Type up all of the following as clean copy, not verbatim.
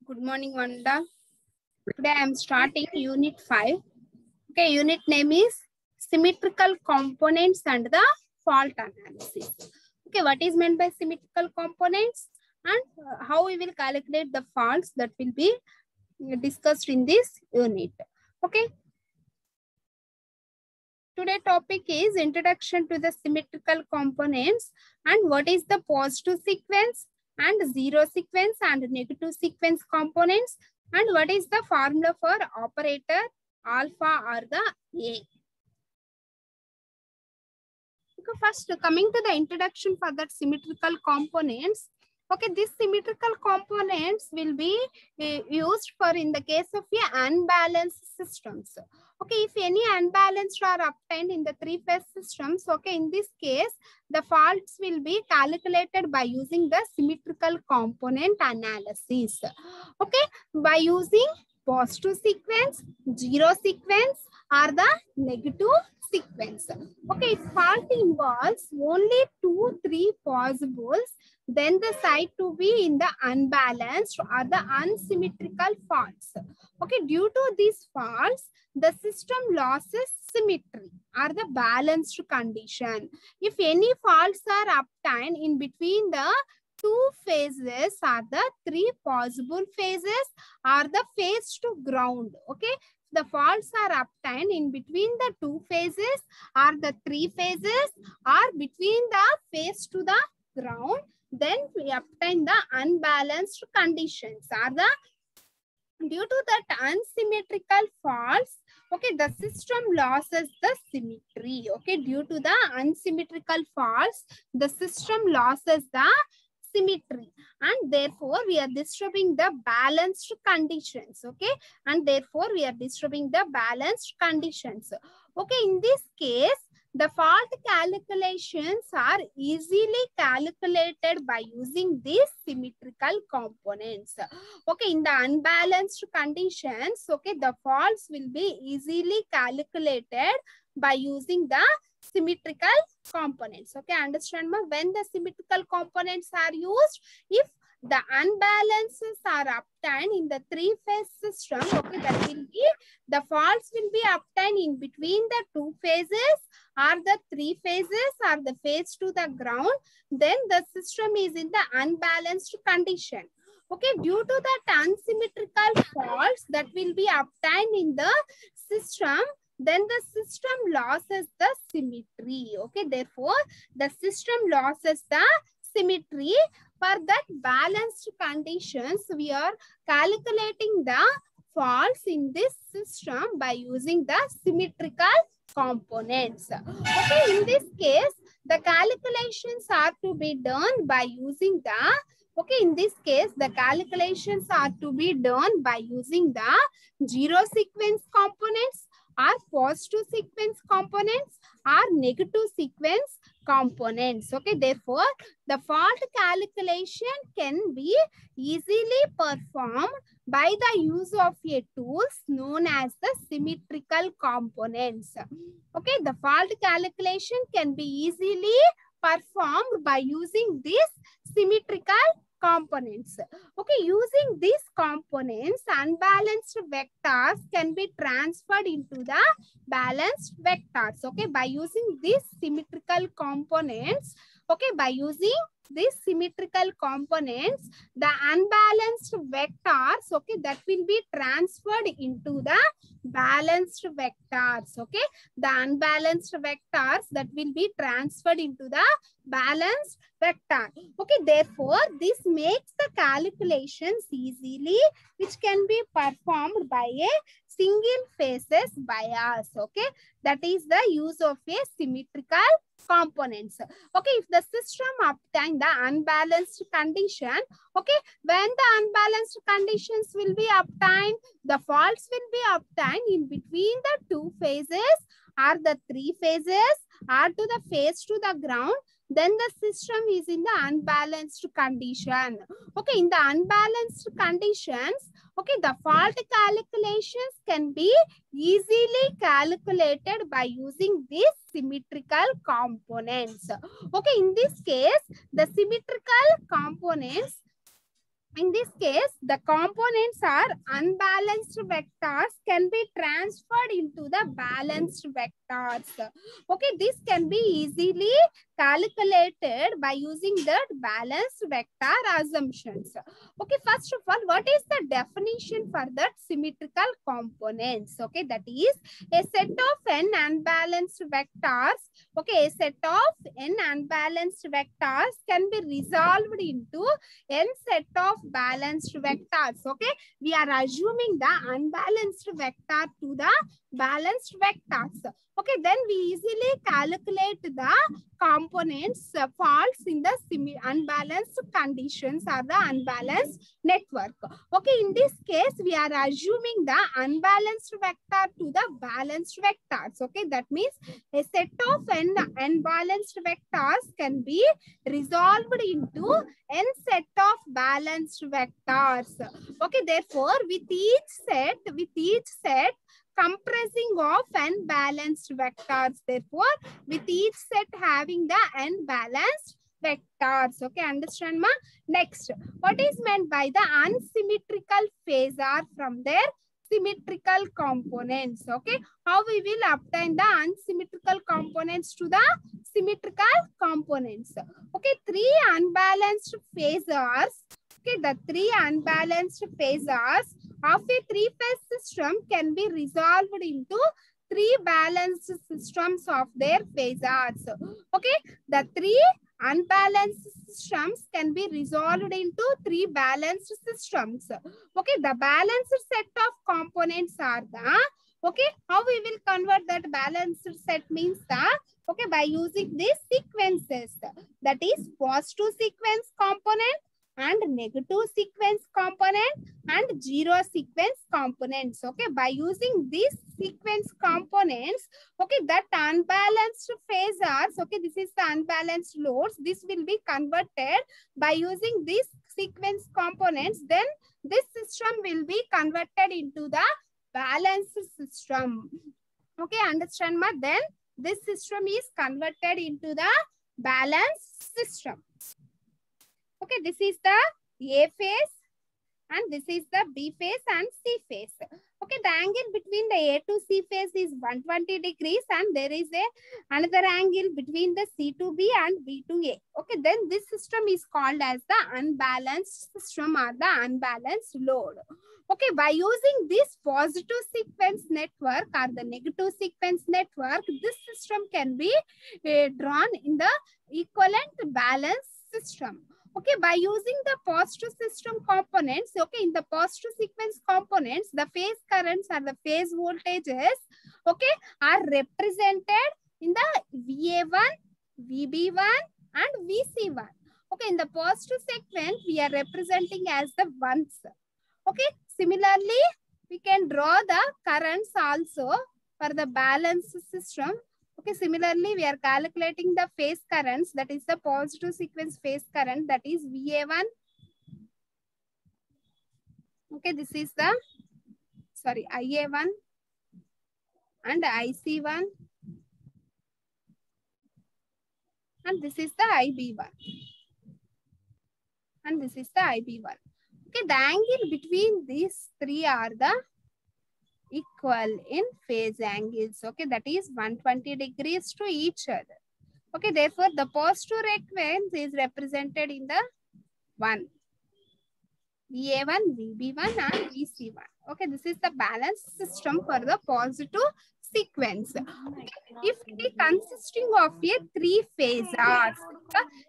Good morning, Vanda. Today I am starting Unit 5. Okay, unit name is Symmetrical Components and the Fault Analysis. Okay, what is meant by symmetrical components and how we will calculate the faults, that will be discussed in this unit. Okay. Today topic is Introduction to the Symmetrical Components and what is the positive sequence and zero sequence and negative sequence components, and what is the formula for operator alpha or the A. Okay, first coming to the introduction for that symmetrical components. Okay, these symmetrical components will be used for in the case of unbalanced systems. Okay, if any unbalanced are obtained in the three-phase systems, okay, in this case, the faults will be calculated by using the symmetrical component analysis. Okay, by using positive sequence, zero sequence, or the negative sequence. Okay, if fault involves only 2-3 possibles, then the site to be in the unbalanced or the unsymmetrical faults. Okay, due to these faults, the system loses symmetry or the balanced condition. If any faults are obtained in between the two phases or the three possible phases or the phase to ground. Okay, the faults are obtained in between the two phases or the three phases or between the phase to the ground, then we obtain the unbalanced conditions or the due to that unsymmetrical faults. Okay, the system loses the symmetry. Okay, due to the unsymmetrical faults, the system loses the symmetry, and therefore we are disturbing the balanced conditions. Okay, and therefore we are disturbing the balanced conditions. Okay, in this case, the fault calculations are easily calculated by using these symmetrical components. Okay, in the unbalanced conditions, okay, the faults will be easily calculated by using the symmetrical components. Okay, understand ma? When the symmetrical components are used, if the unbalances are obtained in the three-phase system, okay, that will be the faults will be obtained in between the two phases or the three phases or the phase to the ground, then the system is in the unbalanced condition. Okay, due to that unsymmetrical faults that will be obtained in the system, then the system loses the symmetry. Okay, therefore the system loses the symmetry. For that balanced conditions, we are calculating the faults in this system by using the symmetrical components. Okay, in this case, the calculations are to be done by using the okay, in this case, the calculations are to be done by using the zero sequence components or positive sequence components or negative sequence components. Okay, therefore, the fault calculation can be easily performed by the use of a tools known as the symmetrical components. Okay, the fault calculation can be easily performed by using these symmetrical components. Okay, using these components, unbalanced vectors can be transferred into the balanced vectors. Okay, by using these symmetrical components, okay, by using these symmetrical components, the unbalanced vectors, okay, that will be transferred into the balanced vectors. Okay, the unbalanced vectors that will be transferred into the balanced vector. Okay, therefore this makes the calculations easily, which can be performed by a single phases bias. Okay, that is the use of a symmetrical components. Okay, if the system obtain the unbalanced condition, okay, when the unbalanced conditions will be obtained, the faults will be obtained in between the two phases or the three phases or to the phase to the ground, then the system is in the unbalanced condition. Okay, in the unbalanced conditions, okay, the fault calculations can be easily calculated by using these symmetrical components. Okay, in this case, the symmetrical components In this case, the components are unbalanced vectors can be transferred into the balanced vectors. Okay, this can be easily calculated by using the balanced vector assumptions. Okay, first of all, what is the definition for that symmetrical components? Okay, that is a set of n unbalanced vectors. Okay, a set of n unbalanced vectors can be resolved into n set of balanced vectors. Okay, we are assuming the unbalanced vector to the balanced vectors. Okay, then we easily calculate the components faults in the unbalanced conditions or the unbalanced network. Okay, in this case, we are assuming the unbalanced vector to the balanced vectors. Okay, that means a set of n unbalanced vectors can be resolved into n set of balanced vectors. Okay, therefore, with each set comprising of n balanced vectors. Therefore, with each set having the n balanced vectors. Okay, understand ma? Next, what is meant by the unsymmetrical phasor from their symmetrical components? Okay, how we will obtain the unsymmetrical components to the symmetrical components? Okay, three unbalanced phasors. Okay, the three unbalanced phasors of a three-phase system can be resolved into three balanced systems of their phasors. Okay, the three unbalanced systems can be resolved into three balanced systems. Okay, the balanced set of components are the, okay, how we will convert that balanced set means the, okay, by using these sequences, that is positive sequence component and negative sequence component and zero sequence components. Okay, by using these sequence components, okay, that unbalanced phasors, okay, this is the unbalanced loads, this will be converted by using these sequence components. Then this system will be converted into the balanced system. Okay, understand ma? Then this system is converted into the balanced system. Okay, this is the A phase and this is the B phase and C phase. Okay, the angle between the A to C phase is 120 degrees and there is another angle between the C to B and B to A. Okay, then this system is called as the unbalanced system or the unbalanced load. Okay, by using this positive sequence network or the negative sequence network, this system can be drawn in the equivalent balanced system. Okay, by using the positive system components, okay, in the positive sequence components, the phase currents or the phase voltages, okay, are represented in the VA1, VB1 and VC1. Okay, in the positive sequence, we are representing as the ones. Okay, similarly, we can draw the currents also for the balanced system. Okay, similarly, we are calculating the phase currents, that is the positive sequence phase current, that is VA1. Okay, this is the, sorry, IA1 and IC1. And this is the IB1. And this is the IB1. Okay, the angle between these three are the equal in phase angles. Okay, that is 120 degrees to each other. Okay, therefore the positive sequence is represented in the 1. VA1, VB1 and VC1. Okay, this is the balanced system for the positive sequence. Okay, if it is consisting of a three phasors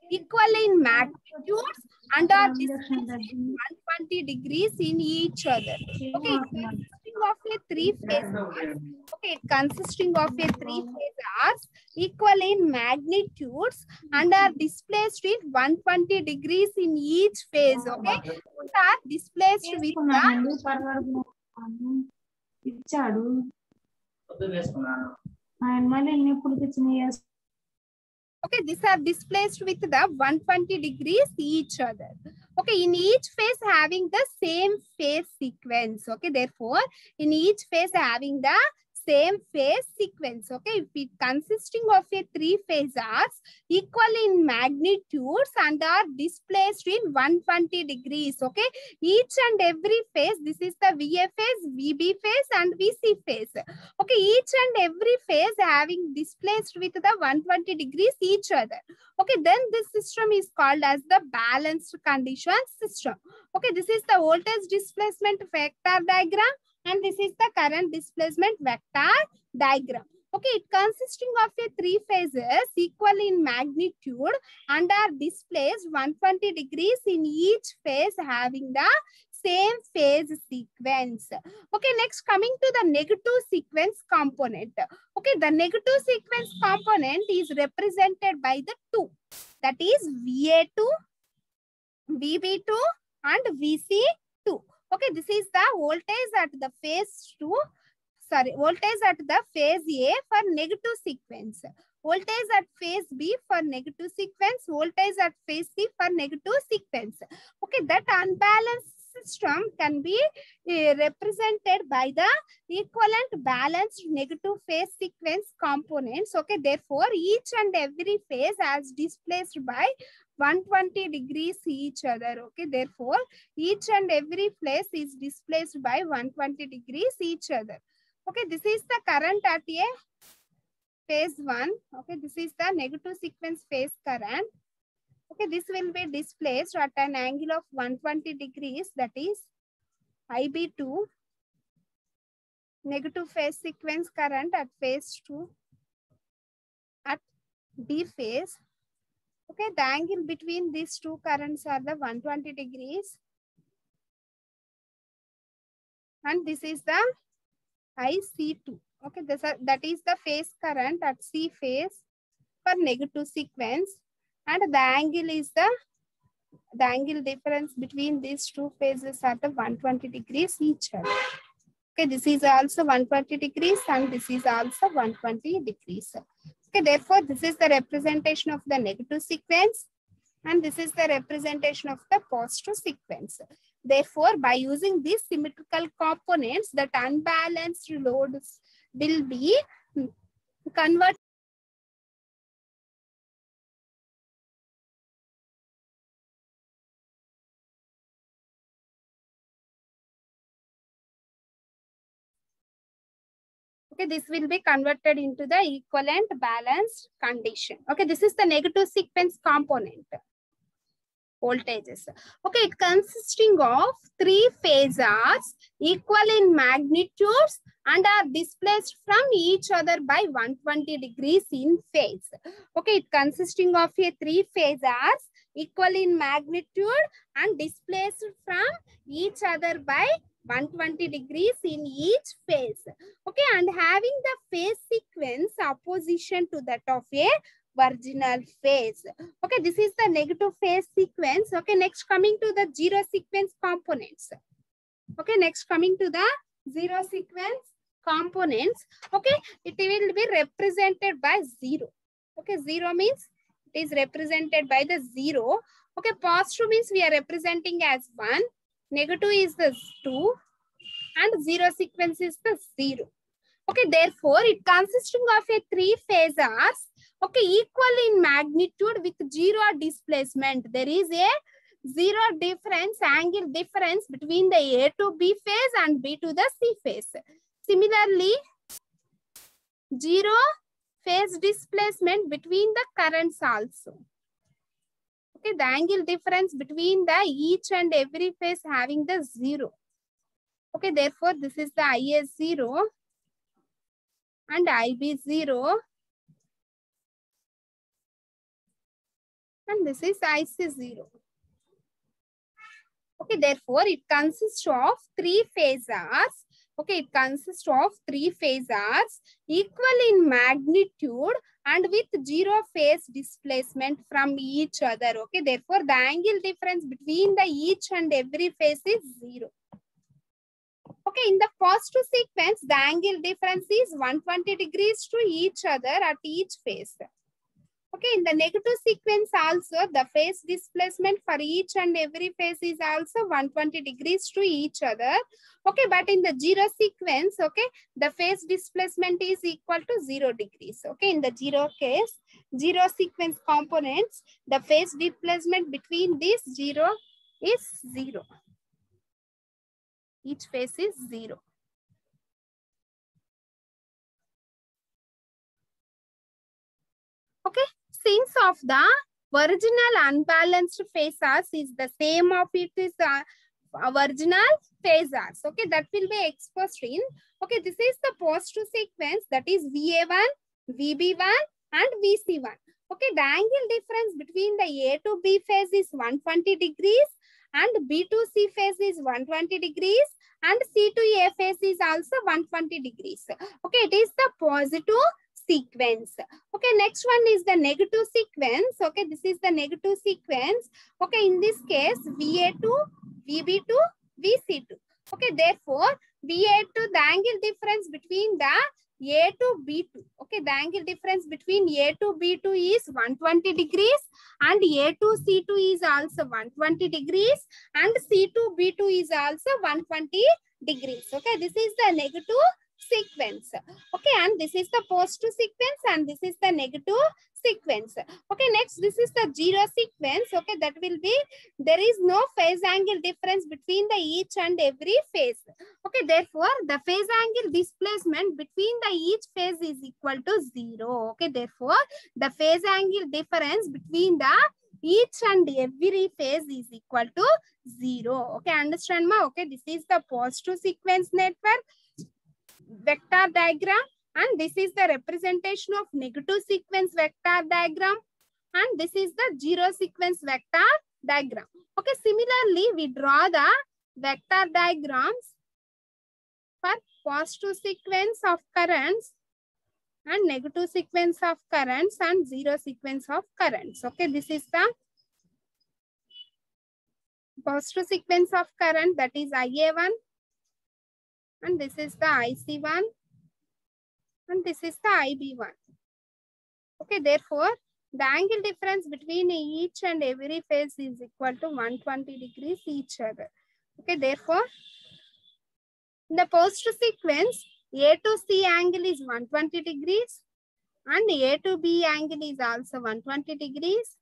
equal in magnitudes and are 120 degrees in each other. Okay, consisting of a three phasors. Okay, consisting of a three phasors equal in magnitudes and are displaced with 120 degrees in each phase. Okay, are displaced with the okay, these are displaced with the 120 degrees each other. Okay, in each phase having the same phase sequence. Okay, therefore, in each phase having the same phase sequence. Okay, if it consisting of a three phases equal in magnitudes and are displaced in 120 degrees. Okay, each and every phase, this is the VA phase, VB phase and VC phase. Okay, each and every phase having displaced with the 120 degrees each other. Okay, then this system is called as the balanced condition system. Okay, this is the voltage displacement vector diagram and this is the current displacement vector diagram. Okay, it consisting of a three phases equal in magnitude and are displaced 120 degrees in each phase having the same phase sequence. Okay, next coming to the negative sequence component. Okay, the negative sequence component is represented by the two, that is VA2, VB2 and VC2. Okay, this is the voltage at the phase 2, voltage at the phase A for negative sequence, voltage at phase B for negative sequence, voltage at phase C for negative sequence. Okay, that unbalanced system can be represented by the equivalent balanced negative phase sequence components. Okay, therefore each and every phase as displaced by 120 degrees each other. Okay, therefore each and every phase is displaced by 120 degrees each other. Okay, this is the current at a phase 1. Okay, this is the negative sequence phase current. Okay, this will be displaced at an angle of 120 degrees, that is IB2, negative phase sequence current at phase 2 at D phase. Okay, the angle between these two currents are the 120 degrees. And this is the IC2. Okay, that is the phase current at C phase for negative sequence. And the angle is the angle difference between these two phases are the 120 degrees each other. Okay, this is also 120 degrees and this is also 120 degrees. Okay, therefore this is the representation of the negative sequence and this is the representation of the positive sequence. Therefore, by using these symmetrical components, that unbalanced loads will be converted. Okay, this will be converted into the equivalent balanced condition. Okay, this is the negative sequence component voltages. Okay, it consisting of three phases equal in magnitudes and are displaced from each other by 120 degrees in phase. Okay, it consisting of a three phases equal in magnitude and displaced from each other by 120 degrees in each phase. Okay, and having the phase sequence opposition to that of a virginal phase. Okay, this is the negative phase sequence. Okay, next coming to the zero sequence components. Okay, next coming to the zero sequence components. Okay, it will be represented by 0. Okay, 0 means it is represented by the 0. Okay, positive means we are representing as 1. Negative is the 2 and zero sequence is the 0. Okay, therefore it consisting of a three phases, okay, equal in magnitude with 0 displacement. There is a 0 difference, angle difference between the A to B phase and B to the C phase. Similarly, 0 phase displacement between the currents also. Okay, the angle difference between the each and every phase having the 0. Okay, therefore this is the IS0 and IB0 and this is IC0. Okay, therefore it consists of three phases. Okay, it consists of three phases equal in magnitude and with 0 phase displacement from each other. Okay, therefore the angle difference between the each and every phase is 0. Okay, in the positive sequence, the angle difference is 120 degrees to each other at each phase. Okay, in the negative sequence also, the phase displacement for each and every phase is also 120 degrees to each other. Okay, but in the zero sequence, okay, the phase displacement is equal to 0 degrees. Okay, in the zero case, zero sequence components, the phase displacement between these zero is 0. Each phase is 0. Okay, since of the original unbalanced phasors is the same of it is original phasors. Okay, that will be exposed in. Okay, this is the positive sequence, that is VA1, VB1 and VC1. Okay, the angle difference between the A to B phase is 120 degrees and B to C phase is 120 degrees and C to A phase is also 120 degrees. Okay, it is the positive sequence. Okay, next one is the negative sequence. Okay, this is the negative sequence. Okay, in this case, VA2, VB2, VC2. Okay, therefore, VA2, the angle difference between the A to B2. Okay, the angle difference between A to B2 is 120 degrees and A to C2 is also 120 degrees and C to B2 is also 120 degrees. Okay, this is the negative sequence. Okay, and this is the positive sequence and this is the negative sequence. Okay, next this is the zero sequence. Okay, that will be, there is no phase angle difference between the each and every phase. Okay, therefore the phase angle displacement between the each phase is equal to 0. Okay, therefore the phase angle difference between the each and every phase is equal to 0. Okay, understand ma? Okay, this is the positive sequence network vector diagram and this is the representation of negative sequence vector diagram and this is the zero sequence vector diagram. Okay, similarly we draw the vector diagrams for positive sequence of currents and negative sequence of currents and zero sequence of currents. Okay, this is the positive sequence of current, that is IA1 and this is the IC1 and this is the IB1. Okay, therefore the angle difference between each and every phase is equal to 120 degrees each other. Okay, therefore in the positive sequence, A to C angle is 120 degrees and A to B angle is also 120 degrees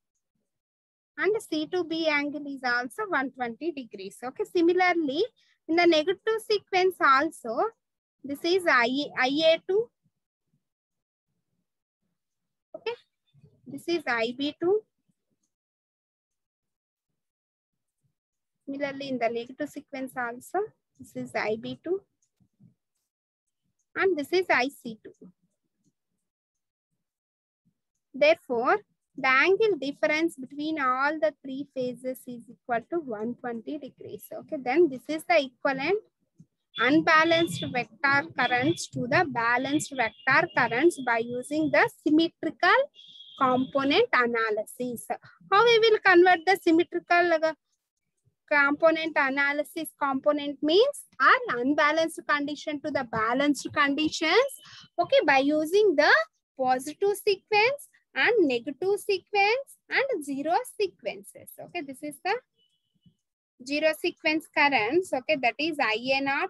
and C to B angle is also 120 degrees. Okay, similarly in the negative sequence also, this is IA2. Okay, this is IB2. Similarly in the negative sequence also, this is IB2 and this is IC2. Therefore, the angle difference between all the three phases is equal to 120 degrees. Okay, then this is the equivalent unbalanced vector currents to the balanced vector currents by using the symmetrical component analysis. How we will convert the symmetrical component analysis? Component means an unbalanced condition to the balanced conditions. Okay, by using the positive sequence and negative sequence and zero sequences. Okay, this is the zero sequence currents. Okay, that is IA0,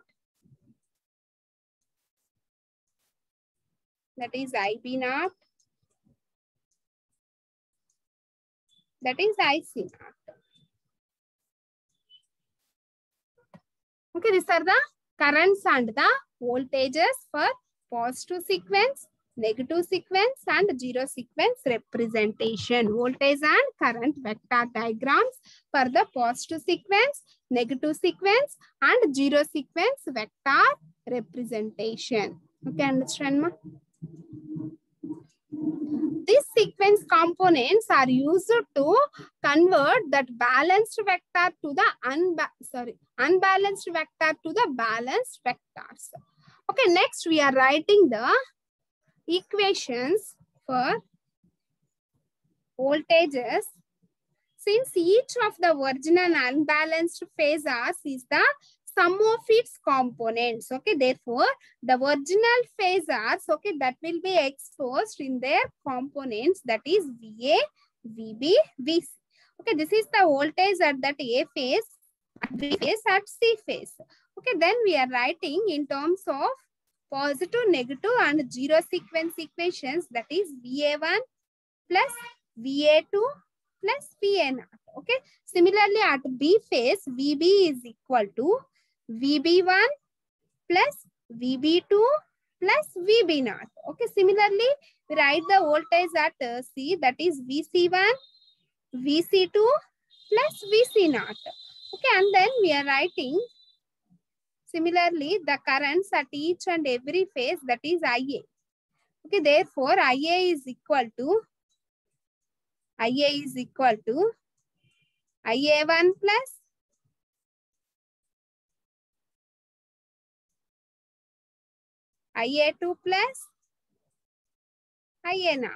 that is IB0, that is IC0. Okay, these are the currents and the voltages for positive sequence, negative sequence and zero sequence representation. Voltage and current vector diagrams for the positive sequence, negative sequence and zero sequence vector representation. Okay, understand ma? These sequence components are used to convert that balanced vector to the unbalanced vector to the balanced vectors. Okay, next we are writing the equations for voltages. Since each of the original unbalanced phasors is the sum of its components. Okay, therefore the original phasors, okay, that will be exposed in their components, that is VA, VB, VC. Okay, this is the voltage at that A phase, at B phase, at C phase. Okay, then we are writing in terms of positive, negative and zero sequence equations, that is VA1 plus VA2 plus VA0. Okay, similarly at B phase, VB is equal to VB1 plus VB2 plus VB0. Okay, similarly we write the voltage at C, that is VC1, VC2 plus VC0. Okay, and then we are writing similarly the currents at each and every phase, that is IA. Okay, therefore IA is equal to IA1 plus IA2 plus IA0.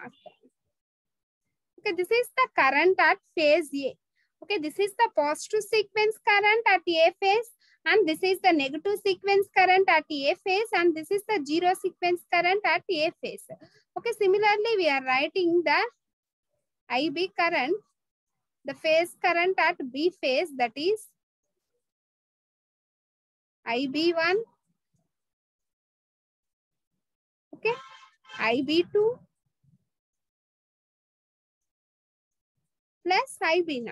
Okay, this is the current at phase A. Okay, this is the positive sequence current at A phase, and this is the negative sequence current at A phase, and this is the zero sequence current at A phase. Okay, similarly we are writing the IB current, the phase current at B phase, that is IB1, okay, IB2 plus IB0.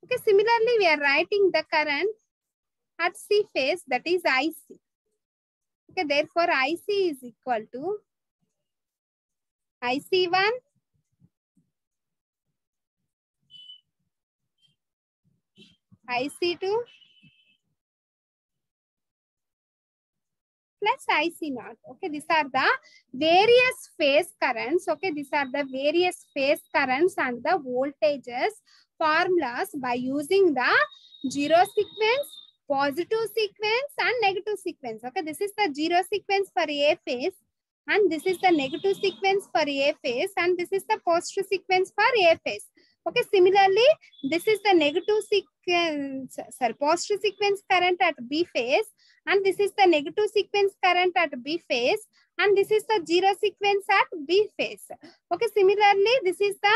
Okay, similarly we are writing the current at C phase, that is IC. Okay, therefore IC is equal to IC1 IC2 plus IC0. Okay, these are the various phase currents. Okay, these are the various phase currents and the voltages formulas by using the zero sequence, positive sequence and negative sequence. Okay, this is the zero sequence for A phase, and this is the negative sequence for A phase, and this is the positive sequence for A phase. Okay, similarly this is the negative sequence, positive sequence current at B phase, and this is the negative sequence current at B phase, and this is the zero sequence at B phase. Okay, similarly this is the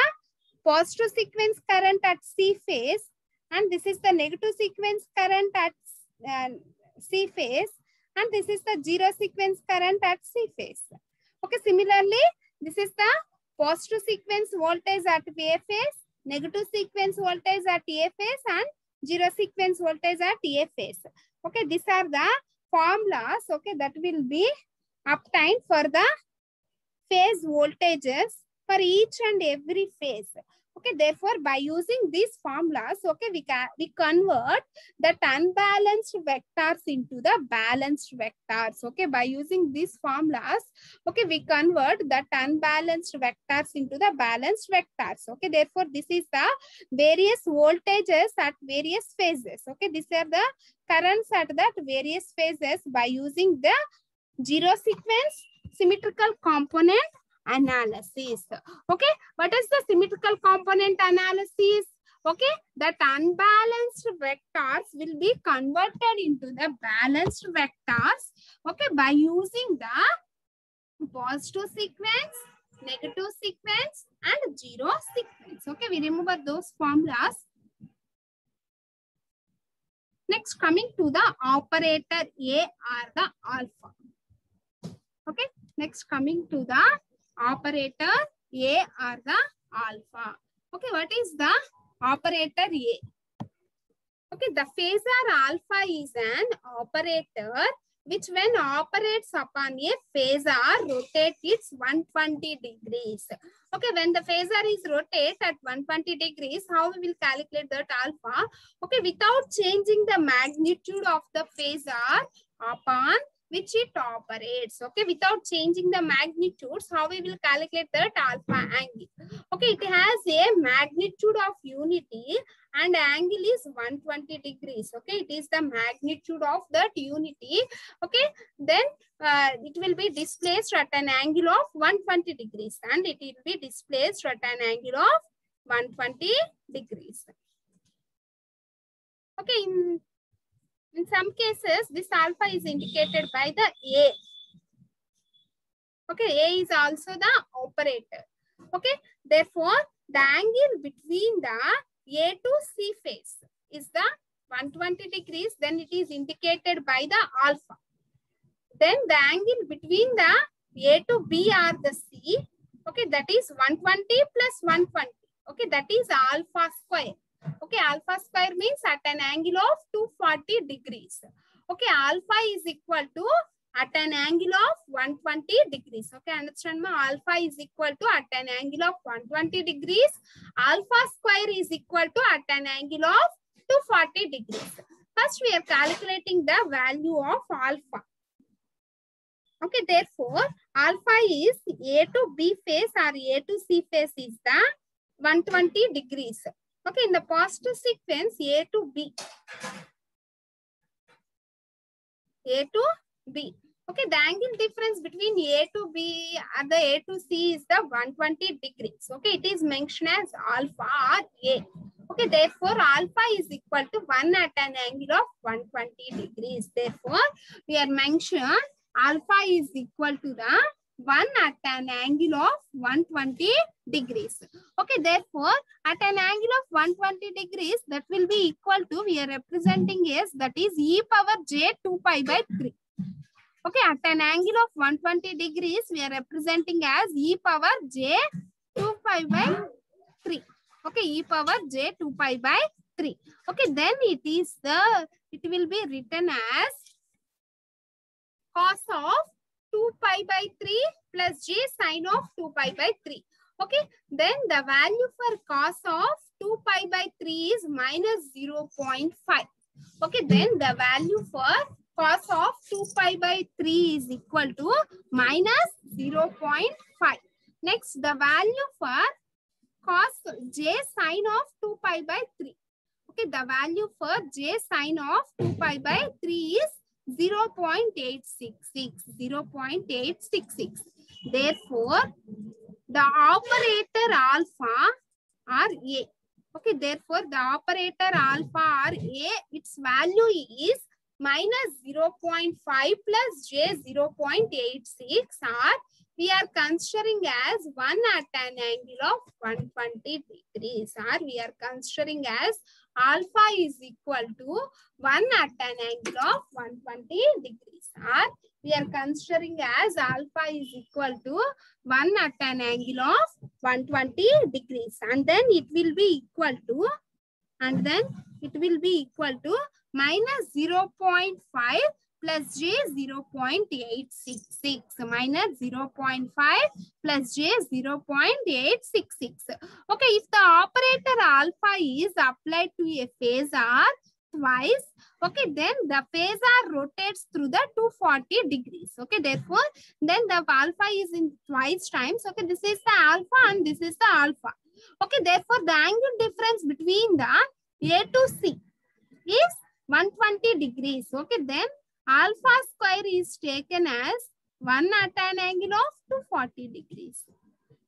positive sequence current at C phase, and this is the negative sequence current at C phase, and this is the zero sequence current at C phase. Okay, similarly this is the positive sequence voltage at A phase, negative sequence voltage at A phase, and zero sequence voltage at A phase. Okay, these are the formulas, okay, that will be obtained for the phase voltages for each and every phase. Okay, therefore by using these formulas, okay, we convert that unbalanced vectors into the balanced vectors. Okay, by using these formulas, okay, we convert that unbalanced vectors into the balanced vectors. Okay, therefore this is the various voltages at various phases. Okay, these are the currents at that various phases by using the zero sequence symmetrical component analysis. Okay, what is the symmetrical component analysis? Okay, that unbalanced vectors will be converted into the balanced vectors. Okay, by using the positive sequence, negative sequence and zero sequence. Okay, we remember those formulas. Next, coming to the operator A or the alpha. Okay, next coming to the operator A or the alpha. Okay, what is the operator A? Okay, the phasor alpha is an operator which when operates upon a phasor rotates its 120 degrees. Okay, when the phasor is rotate at 120 degrees, how we will calculate that alpha? Okay, without changing the magnitude of the phasor upon which it operates. Okay, without changing the magnitudes, how we will calculate that alpha angle? Okay, it has a magnitude of unity and angle is 120 degrees. Okay, it is the magnitude of that unity. Okay, then it will be displaced at an angle of 120 degrees and it will be displaced at an angle of 120 degrees. Okay, in some cases, this alpha is indicated by the A. Okay, A is also the operator. Okay, therefore, the angle between the A to C phase is the 120 degrees, then it is indicated by the alpha. Then the angle between the A to B or the C, okay, that is 120 plus 120. Okay, that is alpha square. Okay, alpha square means at an angle of 240 degrees. Okay, alpha is equal to at an angle of 120 degrees. Okay, understand ma? Alpha is equal to at an angle of 120 degrees. Alpha square is equal to at an angle of 240 degrees. First, we are calculating the value of alpha. Okay, therefore, alpha is A to B phase or A to C phase is the 120 degrees. Okay, in the positive sequence, A to B. A to B. Okay, the angle difference between A to B and the A to C is the 120 degrees. Okay, it is mentioned as alpha or A. Okay, therefore, alpha is equal to 1 at an angle of 120 degrees. Therefore, we are mentioned alpha is equal to the 1 at an angle of 120 degrees. Okay, therefore, at an angle of 120 degrees, that will be equal to, we are representing as, that is e power j 2 pi by 3. Okay, at an angle of 120 degrees, we are representing as e power j 2 pi by 3. Okay, e power j 2 pi by 3. Okay, then it will be written as cos of 2 pi by 3 plus j sine of 2 pi by 3. Okay, then the value for cos of 2 pi by 3 is minus 0.5. Okay, then the value for cos of 2 pi by 3 is equal to minus 0.5. Next, the value for cos j sine of 2 pi by 3. Okay, the value for j sine of 2 pi by 3 is 0.866. 0.866. Therefore, the operator alpha or A. Okay, therefore, the operator alpha or A, its value is minus 0.5 plus j 0.86, or we are considering as 1 at an angle of 120 degrees, or we are considering as alpha is equal to 1 at an angle of 120 degrees, or we are considering as alpha is equal to 1 at an angle of 120 degrees, and then it will be equal to, minus 0.5 plus j 0.866, minus 0.5 plus j 0.866. Okay, if the operator alpha is applied to a phasor twice, okay, then the phasor rotates through the 240 degrees. Okay, therefore, then the alpha is in twice times. Okay, this is the alpha and this is the alpha. Okay, therefore, the angle difference between the A to C is 120 degrees. Okay, then alpha square is taken as 1 at an angle of 240 degrees.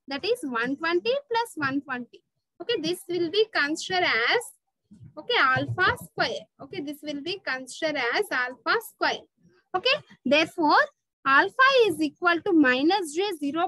That is 120 plus 120. Okay, this will be considered as, okay, alpha square. Okay, this will be considered as alpha square. Okay, therefore, alpha is equal to minus j 0.5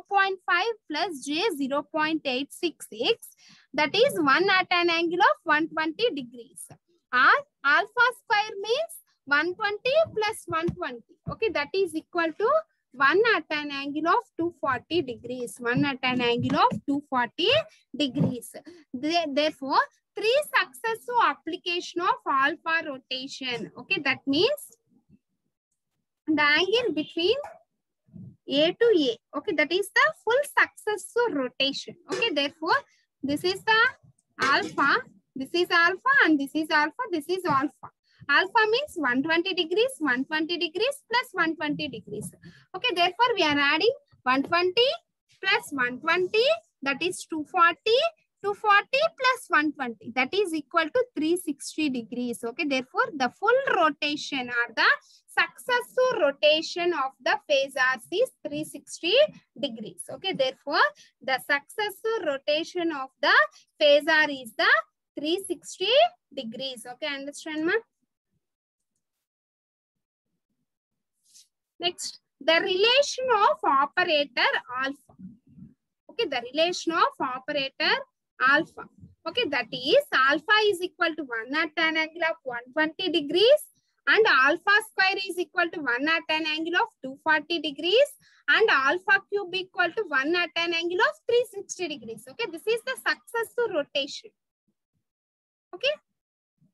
plus j 0.866. That is 1 at an angle of 120 degrees. Or alpha square means 120 plus 120. Okay, that is equal to 1 at an angle of 240 degrees. 1 at an angle of 240 degrees. Therefore, 3 successive application of alpha rotation. Okay, that means the angle between A to A. Okay, that is the full successive rotation. Okay, therefore, this is the alpha, this is alpha, and this is alpha, this is alpha. Alpha means 120 degrees, 120 degrees plus 120 degrees. Okay, therefore, we are adding 120 plus 120, that is 240. 240 plus 120, that is equal to 360 degrees. Okay, therefore, the full rotation or the successive rotation of the phasors is 360 degrees. Okay, therefore, the successive rotation of the phasor is the 360 degrees. Okay, understand, ma? Next, the relation of operator alpha. Okay, the relation of operator alpha. Okay, that is alpha is equal to 1 at an angle of 120 degrees and alpha square is equal to 1 at an angle of 240 degrees and alpha cube equal to 1 at an angle of 360 degrees. Okay, this is the successive rotation. Okay.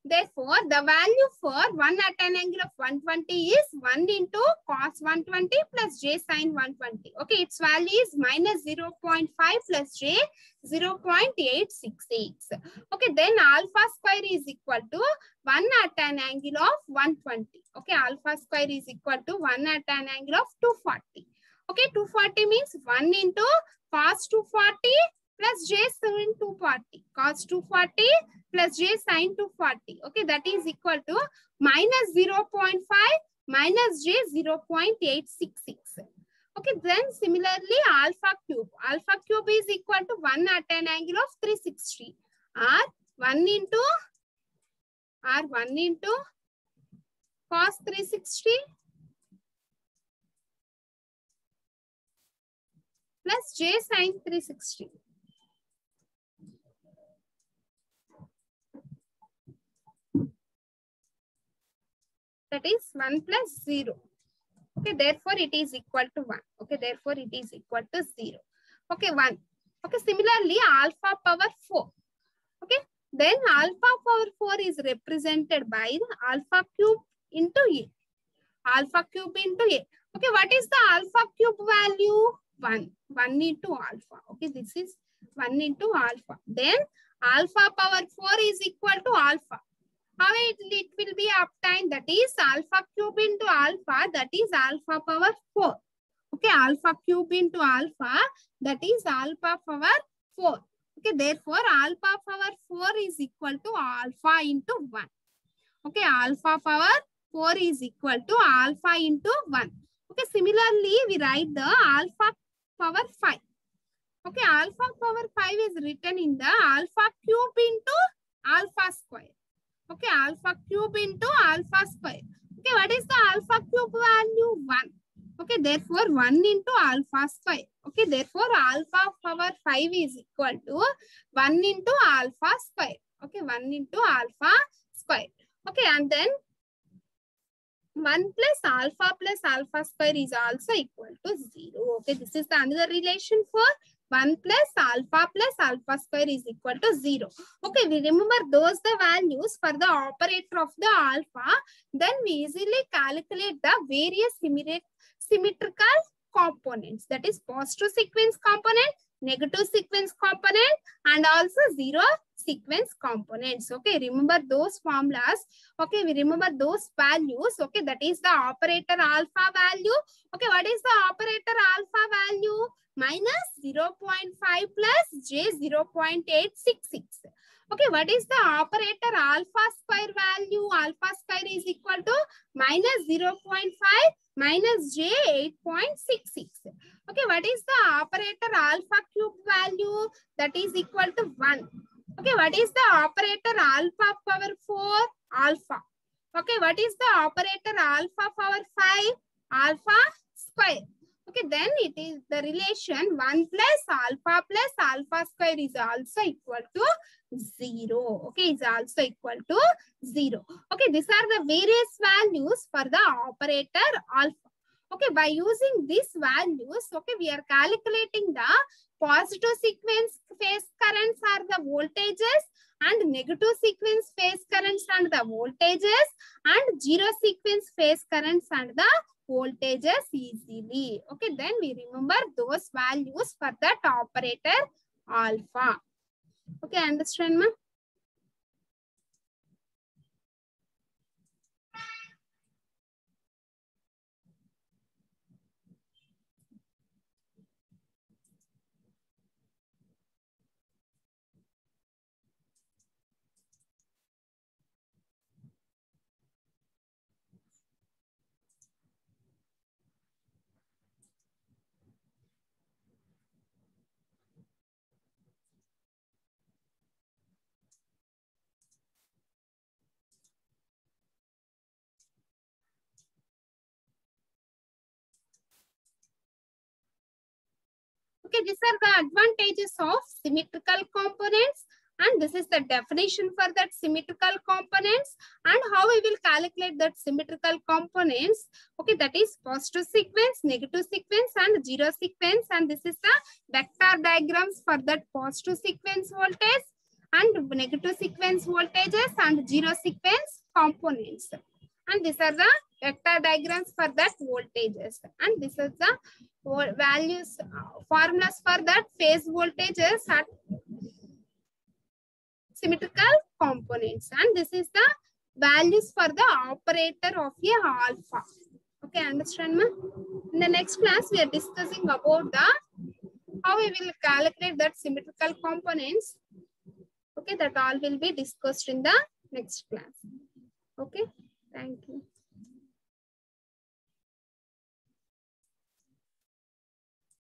Therefore, the value for 1 at an angle of 120 is 1 into cos 120 plus j sin 120. Okay, its value is minus 0.5 plus j 0.866. Okay, then alpha square is equal to 1 at an angle of 120. Okay, alpha square is equal to 1 at an angle of 240. Okay, 240 means 1 into cos 240 plus j sin 240. Cos 240 plus j sin 240. Okay, that is equal to minus 0.5 minus j 0.866. Okay, then similarly alpha cube. Alpha cube is equal to 1 at an angle of 360. R 1 into cos 360 plus j sin 360. That is 1 plus 0. Okay, therefore it is equal to 1. Okay, therefore it is equal to 0. Okay, 1. Okay, similarly alpha power 4. Okay, then alpha power 4 is represented by alpha cube into a. Alpha cube into a. Okay, what is the alpha cube value? 1. 1 into alpha. Okay, this is 1 into alpha. Then alpha power 4 is equal to alpha. How it will be obtained? That is alpha cube into alpha, that is alpha power 4. Okay, alpha cube into alpha, that is alpha power 4. Okay, therefore alpha power 4 is equal to alpha into 1. Okay, alpha power 4 is equal to alpha into 1. Okay, similarly we write the alpha power 5. Okay, alpha power 5 is written in the alpha cube into alpha square. Okay, alpha cube into alpha square. Okay, what is the alpha cube value? 1. Okay, therefore 1 into alpha square. Okay, therefore alpha power 5 is equal to 1 into alpha square. Okay, 1 into alpha square. Okay, and then 1 plus alpha square is also equal to 0. Okay, this is the another relation for 1 plus alpha square is equal to 0. Okay, we remember those the values for the operator of the alpha. Then we easily calculate the various symmetrical components. That is positive sequence component, negative sequence component, and also zero sequence components. Okay, remember those formulas. Okay, we remember those values. Okay, that is the operator alpha value. Okay, what is the operator alpha value? Minus 0.5 plus j 0.866. Okay, what is the operator alpha square value? Alpha square is equal to minus 0.5 minus j 8.66. Okay, what is the operator alpha cube value? That is equal to 1. Okay, what is the operator alpha power 4? Alpha. Okay, what is the operator alpha power 5? Alpha square. Okay, then it is the relation 1 plus alpha square is also equal to 0. Okay, is also equal to 0. Okay, these are the various values for the operator alpha. Okay, by using these values, okay, we are calculating the positive sequence phase currents are the voltages and negative sequence phase currents and the voltages and zero sequence phase currents and the voltages easily. Okay, then we remember those values for that operator alpha. Okay, understand, ma'am? Okay, these are the advantages of symmetrical components, and this is the definition for that symmetrical components and how we will calculate that symmetrical components. Okay, that is positive sequence, negative sequence, and zero sequence, and this is the vector diagrams for that positive sequence voltage and negative sequence voltages and zero sequence components. And these are the vector diagrams for that voltages, and this is the values, formulas for that phase voltages at symmetrical components, and this is the values for the operator of a alpha. Okay, understand, ma? In the next class, we are discussing about the how we will calculate that symmetrical components. Okay, that all will be discussed in the next class. Okay, thank you.